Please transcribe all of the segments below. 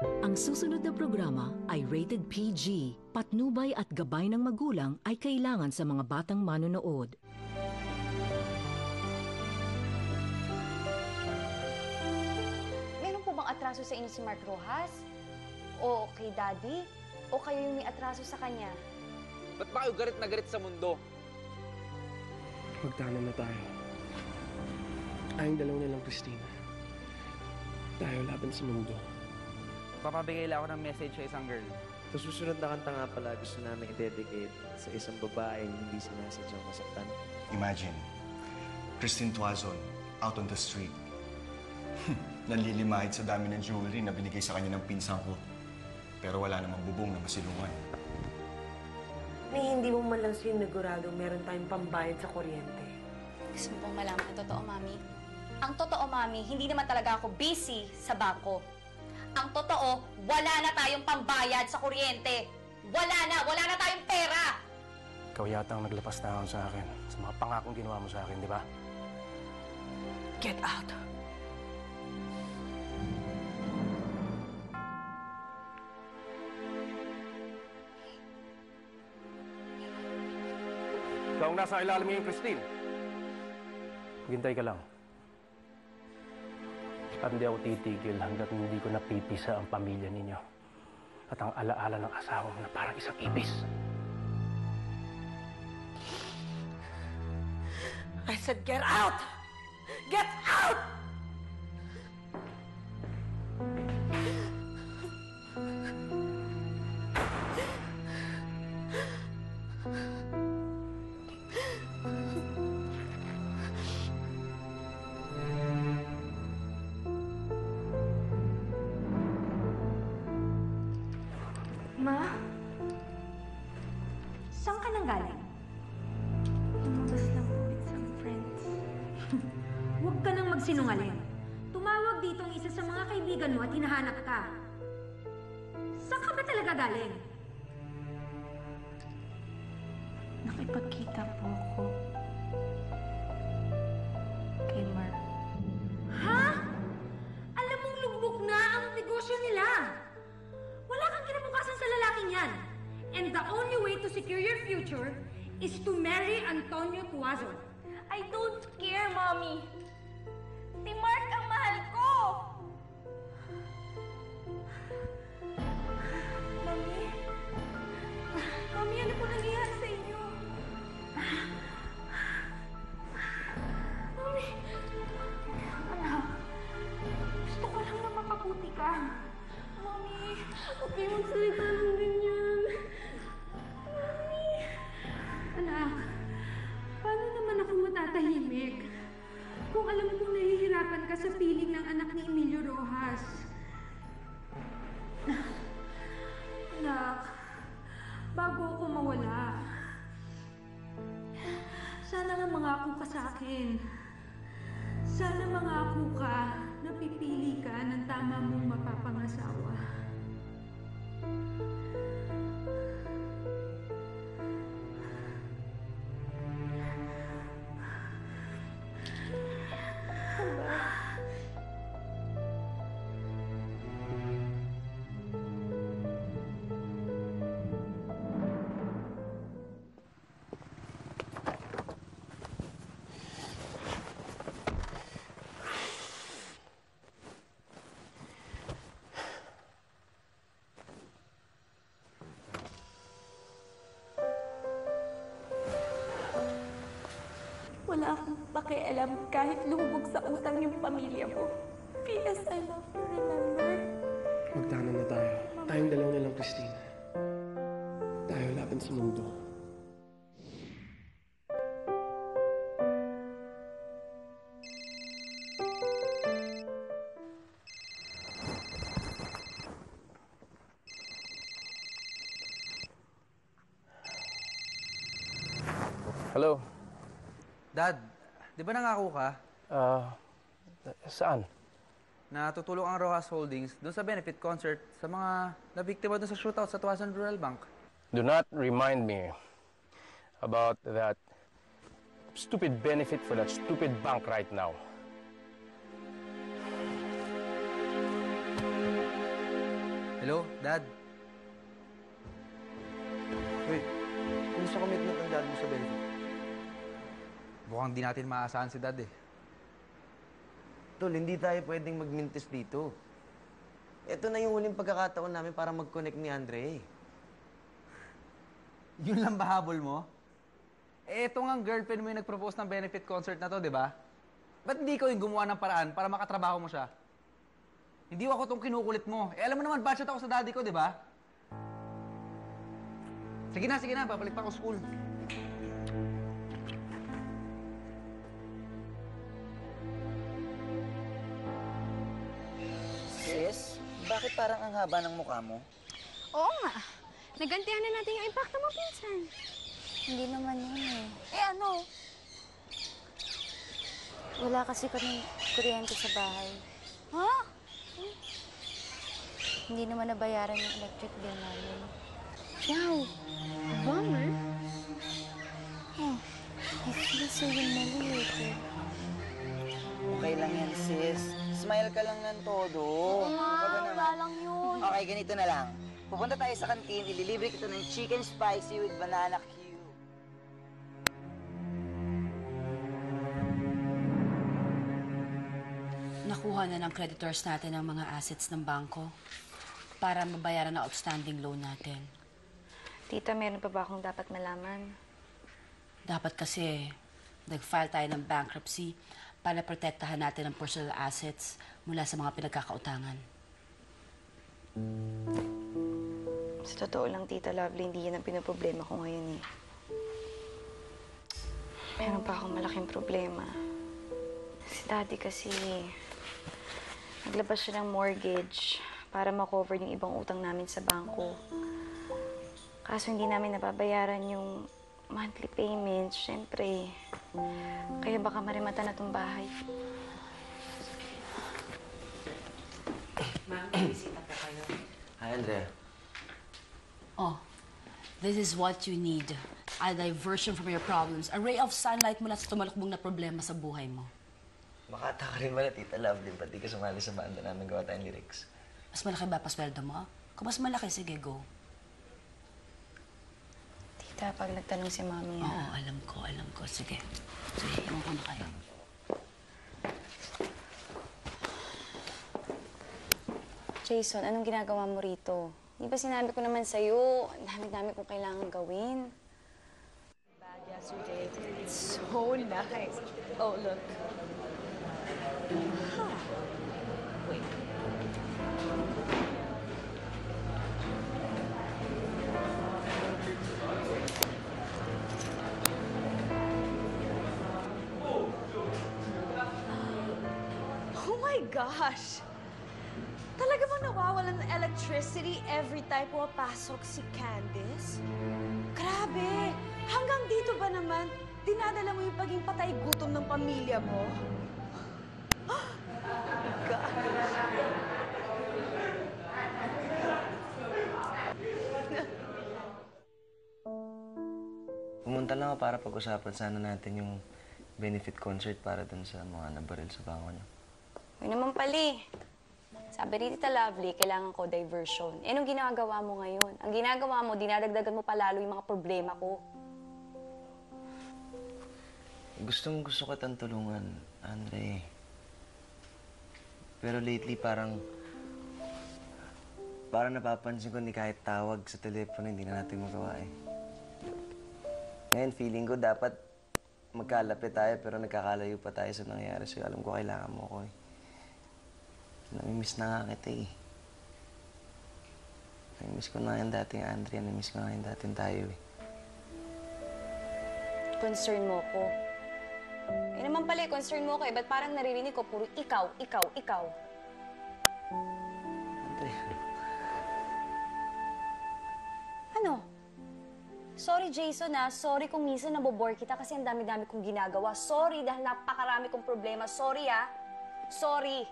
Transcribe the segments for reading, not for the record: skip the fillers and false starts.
Ang susunod na programa ay rated PG. Patnubay at gabay ng magulang ay kailangan sa mga batang manonood. Meron po bang atraso sa inyo si Mark Rojas? O kay Daddy? O kayo yung may atraso sa kanya? Ba't ba kayo garit na garit sa mundo? Magtanan na tayo. Tayong dalawa na lang, Christina. Tayo laban sa mundo. Papabigay lang ako ng message sa isang girl. Sa susunod na kanta nga pala, gusto namin i-dedicate sa isang babaeng hindi sinasadyang masaktan. Imagine, Christine Tuazon, out on the street. Nanlilimahid sa dami ng jewelry na binigay sa kanya ng pinsan ko. Pero wala namang bubong na masilungan. Ni hindi mo man lang sinigurado meron tayong pambayad sa kuryente. Gusto mo pong malaman ang totoo, Mami? Ang totoo, Mami, hindi naman talaga ako busy sa bangko. Ang totoo, wala na tayong pambayad sa kuryente. Wala na tayong pera. Ikaw yata ang naglapas na sa akin sa mga pangakong ginawa mo sa akin, di ba? Get out! Ikaw ang nasa ilalim ngayon, Christine. Maghintay ka lang. At hindi ako titigil hanggat hindi ko napipisa ang pamilya ninyo. At ang alaala ng asawa mo na parang isang ibis. I said get out! Get out! Ma? Saan ka nang galing? Lumabas lang po with some friends. Huwag ka nang magsinungaling. Tumawag dito ang isa sa mga kaibigan mo at hinahanap ka. Saan ka ba talaga galing? Nakipagkita po ako kay Mark. Ha? Alam mong lubog na ang negosyo nila. Wala kang kinabukasan sa lalaking yan. And the only way to secure your future is to marry Antonio Tuazon. I don't care, Mommy. Si Mark ang mahal ko. Mami? Mami, ano po nangyayari sa inyo? Mami? Anak, gusto ko lang na mapabuti ka. Mami, huwag kayo magsalita ng ganyan. Mami. Anak, paano naman ako matatahimik? Kung alam kong nahihirapan ka sa piling ng anak ni Emilio Rojas. Anak, bago ako mawala, sana nga mangako ka sa akin. Sana mangako ka na pipili ka ng tama mong mapapangasawa. Wala akong pakialam kahit lumubog sa utang yung pamilya mo. P.S. I love you, remember? Magtanan na tayo. Tayong dalawa na lang, Christina. Tayo laban sa mundo. Hello? Dad, di ba nangako ka Saan? na tutulong ang Rojas Holdings doon sa benefit concert sa mga nabiktima doon sa shootout sa Tuazon Rural Bank? Do not remind me about that stupid benefit for that stupid bank right now. Hello, Dad? Wait, kung sa commitment ng dad mo sa benefit? Mukhang di natin maaasahan si Dad eh. Tol, hindi tayo pwedeng magmintis dito. Ito na yung huling pagkakataon namin para mag-connect ni Andre. Yun lang ba habol mo? Eh, ito nga girlfriend mo yung nag-propose ng benefit concert na to, di ba? Ba't hindi ikaw yung gumawa ng paraan para makatrabaho mo siya? Hindi ako tong kinukulit mo. Eh, alam mo naman, budget ako sa daddy ko, di ba? Sige na, babalik pa ako school. Sis, bakit parang ang haba ng mukha mo? Oo nga. Nagantihan na natin yung impacto mo, pinsan. Hindi naman yun eh. Eh ano? Wala kasi kami kuryente sa bahay. Ha? Hindi naman nabayaran yung electric bill namin. Wow. Bummer. Oh, I feel so humiliated. Okay lang yan, sis. Smile ka lang ng todo. Ano ka ba naman? Wala lang yun. Okay, ganito na lang. Pupunta tayo sa kantin, ililibre kita ng chicken spicy with banana cube. Nakuha na ng creditors natin ang mga assets ng bangko para mabayaran ang outstanding loan natin. Tita, meron pa ba akong dapat malaman? Dapat kasi nag-file tayo ng bankruptcy para protektahan natin ang personal assets mula sa mga pinagkakautangan. Sa totoo lang, Tita Lovely, hindi yan ang pinoproblema ko ngayon eh. Meron pa akong malaking problema. Si Daddy kasi, naglabas siya ng mortgage para makover yung ibang utang namin sa bangko. Kaso hindi namin nababayaran yung monthly payments, syempre. Kaya baka marimata na tong bahay. Ma'am, bisita po kayo. Hi, Andrea. Oh, this is what you need. A diversion from your problems. A ray of sunlight mula sa tumalakbong na problema sa buhay mo. Makata ka rin wala, Tita Love din. Pati ka sumali sa banda namin gawa tayong lyrics. Mas malaki ba pasweldo mo? Kung mas malaki, sige, go. Tita, pag nagtanong si Mami, Oo, alam ko. Sige. Sige, iwan ko na kayo. Jason, anong ginagawa mo rito? Di ba sinabi ko naman sa'yo, ang dami-dami kong kailangan gawin. Yesterday, it's so nice. Oh, look. Wait. Oh my gosh! Talaga bang nawawalan ng electricity every time pumapasok si Candice? Grabe! Hanggang dito ba naman, dinadala mo yung paging patay gutom ng pamilya mo? Oh my gosh! Pumunta lang ako para pag-usapan sana natin yung benefit concert para dun sa mga nabaril sa bango niyo. Uy naman pali. Sabi ni Tita Lovely, kailangan ko diversion. Eh, anong ginagawa mo ngayon? Ang ginagawa mo, dinadagdagan mo palalo yung mga problema ko. Gusto kitang tulungan, Andre. Pero lately parang napapansin ko ni kahit tawag sa telepono hindi na natin magawa eh. Ngayon feeling ko dapat magkalapit tayo pero nagkakalayo pa tayo sa nangyayari. So alam ko kailangan mo ko eh. Namimiss na nga kita eh. Namimiss ko na yung dating Andrea. Namimiss ko na yung dating tayo eh. Concern mo ko. Eh naman pala, concern mo ko eh. Ba't parang naririnig ko puro ikaw, ikaw, ikaw? Andrea. Ano? Sorry, Jason, ah. Sorry kung minsan nabobore kita kasi ang dami-dami kong ginagawa. Sorry dahil napakarami kong problema. Sorry, ah. Sorry.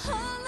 mahal